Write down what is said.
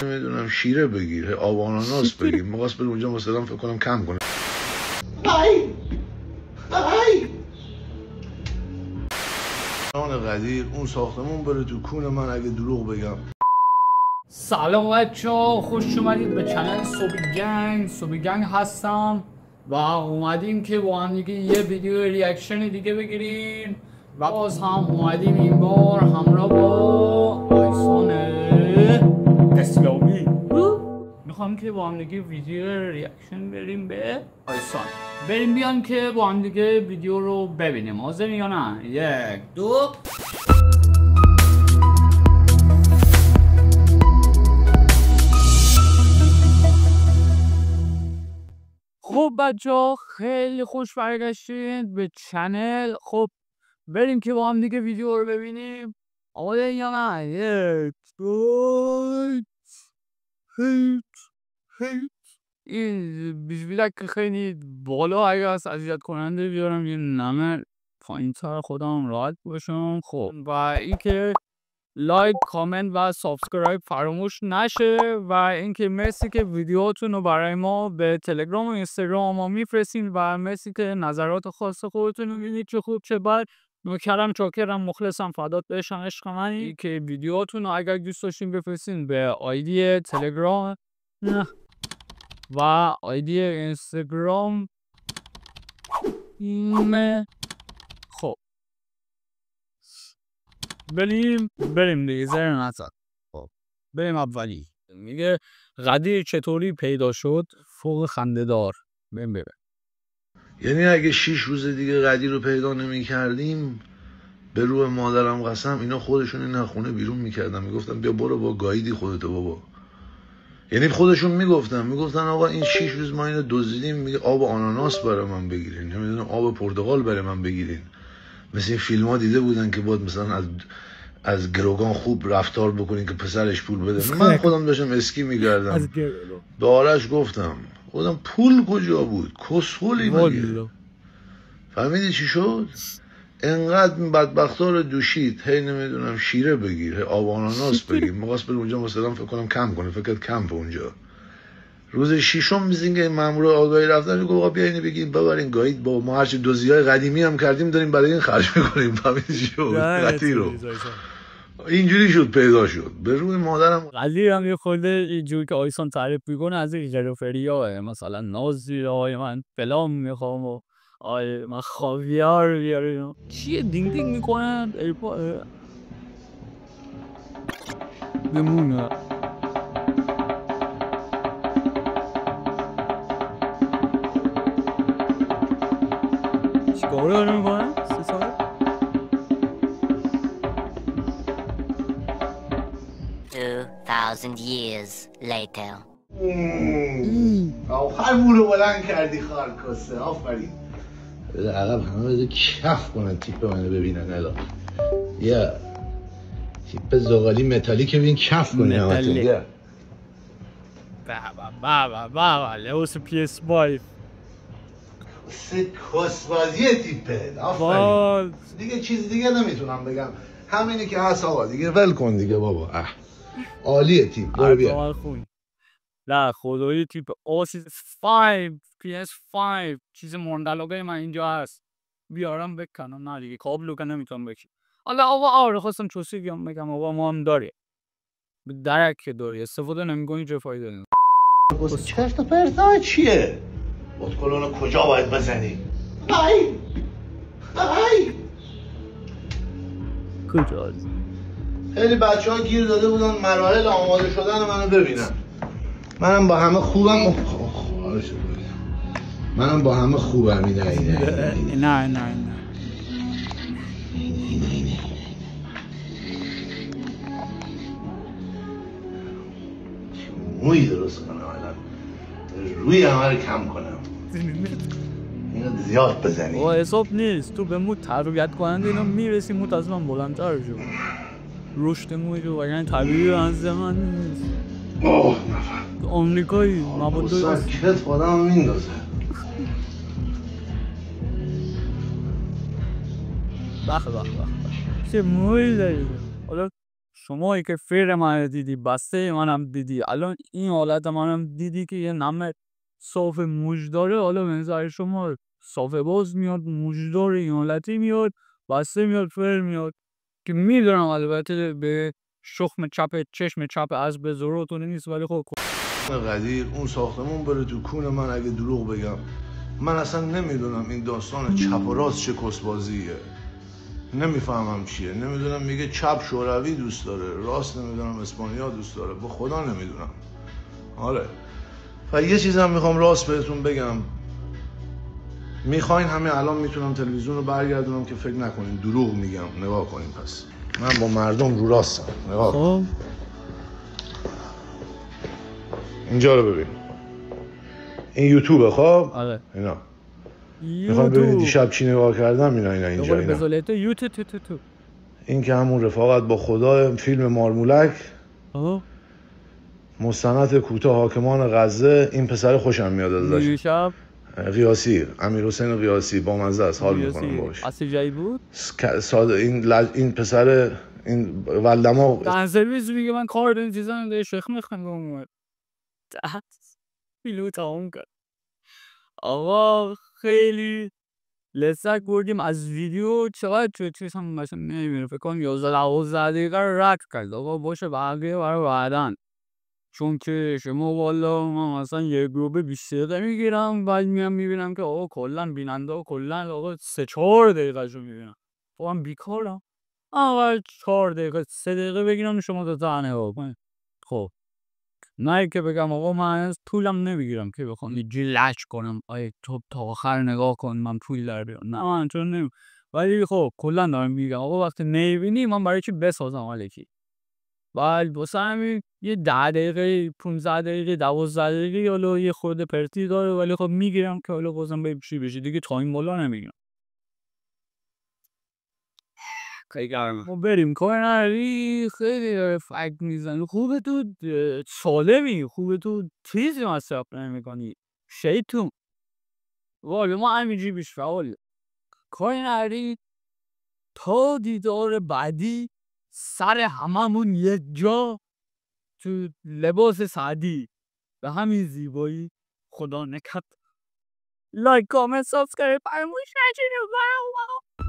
نمیدونم شیره بگیر، آب آناناس بگیر. می‌خواست بره اونجا مثلا فکر کنم کم کنه. قدیر اون ساختمون بره تو کون من اگه دروغ بگم. سلام بچه‌ها، خوش اومدید به چنل صبح گنگ هستم و اومدیم که با هم دیگه یه ویدیو ریاکشن دیگه بگیریم و باز هم اومدیم این بار همراه با آیسان اسلامی. میخوام که با هم دیگه ویدیو ریاکشن بریم به آیسان. بریم بیان که با هم دیگه ویدیو رو ببینیم. حاضر یا نه؟ 1 2 خب بچه‌ها، خیلی خوش برگشتید به چنل. خب بریم که با هم دیگه ویدیو رو ببینیم. آماده یا نه؟ 1 2 این بیشبیلک که خیلی بالا اگه از اذیت کننده بیارم یه نمه پایین تر خودم راحت باشم. خب و اینکه لایک، کامنت و سابسکرایب فراموش نشه و اینکه مرسی که ویدیوهاتون رو برای ما به تلگرام و اینستاگرام ما میفرستین و مرسی که نظرات خاص خودتون رو میدید، چه خوب چه بد. نوکرم، چاکرم، مخلصم، فدات بشم، عشق منی. که ویدیوهاتون رو اگر دوست داشتین بفرستین به آیدی تلگرام و آیدی اینستاگرام. خب بریم دیگه، زر نزد. خب بریم اولی. میگه قدیر چطوری پیدا شد؟ فوق خنده‌دار. بریم. یعنی اگه 6 روز دیگه قدیر رو پیدا نمی کردیم، به روح مادرم قسم اینا خودشون این خونه بیرون میکردن، میگفتن بیا برو با گاییدی خودتو بابا. یعنی خودشون میگفتن آقا این 6 روز ما اینو دزدیدیم، میگه آب آناناس برای من بگیرین، نمیدونم آب پرتقال برای من بگیرین. مثل این فیلم ها دیده بودن که باید مثلا از گروگان خوب رفتار بکنین که پسرش پول بده. من خودم داشتم اسکی میگردم، به آرش گفتم خودم پول کجا بود؟ کسخولی مگه؟ فهمیدی چی شد؟ انقدر بدبختا رو دوشید، هی نمیدونم شیره بگیر، هی آب آناناس بگیر. می‌خواست بره اونجا مثلا فکر کنم کم کنه، فکر کنم کمپ اونجا. روز ششم میزینگه مامور آگاهی رفتن، میگه آقا بیا اینو بگیم ببرین گایید، با ما هرچی دوزیای قدیمی هم کردیم داریم برای این خرج می‌کنیم. فهمیدی چی شد؟ قطیر رو اینجوری شد پیدا شد. به روی مادرم قدیر هم یه خورده اینجوری که آیسان تعریف میکنه از این ژروفریاه، مثلا نازی آقای من فلان میخوام و آی من خاویار بیاریم. چیه دینگ دینگ میکنن ایرپا بمونه. چیکار داره میکنن؟ 3 ساعت 2000 years later. آخر مورو بلند کردی خارکسته. آفرین. بده عقب همه بده کف کنن تیپ منو ببینن. الا یا تیپ زغالی متالی که ببین کف کنی همتون. یا بابا لوس PS5 سه کسبازی تیپه. آفرین. دیگه چیز دیگه نمیتونم بگم، همینی که هست آقا. دیگه ول کن دیگه بابا. عالیه تیپ. برو بیا. نه خدایی تیپ آسیز 5 PS5 چیز موندلاگای من اینجا هست، بیارم بکنم. نه دیگه کابلو که نمیتونم بکنم. حالا آقا خواستم چوسی بگم آقا ما هم داری درک که داری استفاده نمیکنی، چه فایده نداره. چرت و پرتا چیه؟ بادکلونو کجا باید بزنی؟ کجا؟ خیلی بچه ها گیر داده بودن مراحل آماده شدن منو ببینن. منم با همه خوبم. منم با همه خوبم. نه موی درست کنم الان، روی همه رو کم کنم، اینو زیاد بزنی. حساب نیست، تو به مو تربیت کننده اینا میرسی، موت از من بلندتر شد. رشد موی رو وگرنه طبیعی از من نیست. نفر آمریکایی مبادوی ساکت آدم میندازه. بخ چه موی داری. حالا شمایی که فیر من دیدی، بسته منم دیدی، الان این حالت منم دیدی که یه نمه صاف موج داره، حالا به نظر شما صاف باز میاد، موج داره، این حالتی میاد، بسته میاد، فیر میاد که میدونم البته به شخم چپ چشم چپ از به ضرورتونه نیست، ولی خب قدیر اون ساختمون بره تو کون من اگه دروغ بگم. من اصلا نمیدونم این داستان چپ و راست چه کسبازیه، نمیفهمم چیه. نمیدونم میگه چپ شوروی دوست داره، راست نمیدونم اسپانیا دوست داره، با خدا نمیدونم. آره و یه چیزم میخوام راست بهتون بگم، میخواین همین الان میتونم تلویزیون رو برگردونم که فکر نکنین دروغ میگم. نگاه کنین پس من با مردم رو راستم. نگاه کن اینجا رو ببین، این یوتیوبه. خب آره اینا میخوام ببینید دیشب چی نگاه کردم. اینا اینجا یوتیوب این که همون رفاقت با خدا، فیلم مارمولک، مستند کوتاه حاکمان غزه. این پسر خوشم میاد ازش، قیاسی، امیرحسین قیاسی، با مزه است، حال میکنم باش. اصلی جایی بود این پسر این ولدما تنزلویز میگه من کار این چیزا رو شیخ میخوام اومد پیلو تمام کرد. آقا خیلی لذت بردیم از ویدیو. چقدر توی چیز هم مثلا نمیبینه، فکر کنم 11-12 دقیقه رو رد کرد. آقا باشه بقیه برای بعدن، چون که شما والا من مثلا یه گروه 20 دقیقه میگیرم، بعد میام میبینم که آقا کلن بیننده ها کلن آقا 3-4 دقیقه شو میبینم. خب من بیکارم، اول 4 دقیقه 3 دقیقه بگیرم شما تا تنه ها. خب نه که بگم آقا من از طولم نمیگیرم که بخوام لج کنم آیه تو تا آخر نگاه کن من طول در بیارم، نه من چون نمیم. ولی خب کلا دارم میگم آقا وقتی نمیبینی من برای چی بسازم الکی. ولی واسه همین یه 10 دقیقه 15 دقیقه 12 دقیقه حالا یه خورده پرتی داره، ولی خب میگیرم که حالا بازم به چی بشه دیگه، تایم بالا نمیگیرم. خیلی گرمه ما بریم کار نری. خیلی داره فکر میزنی، خوبه تو سالمی، خوبه تو چیزی مصرف نمیکنی شیطون. والا ما همینجی بیش فعال کار نری تا دیدار بعدی سر هممون یه جا تو لباس سعدی به همین زیبایی. خدا نکت. لایک کامنت سابسکرایب فراموش نکنید.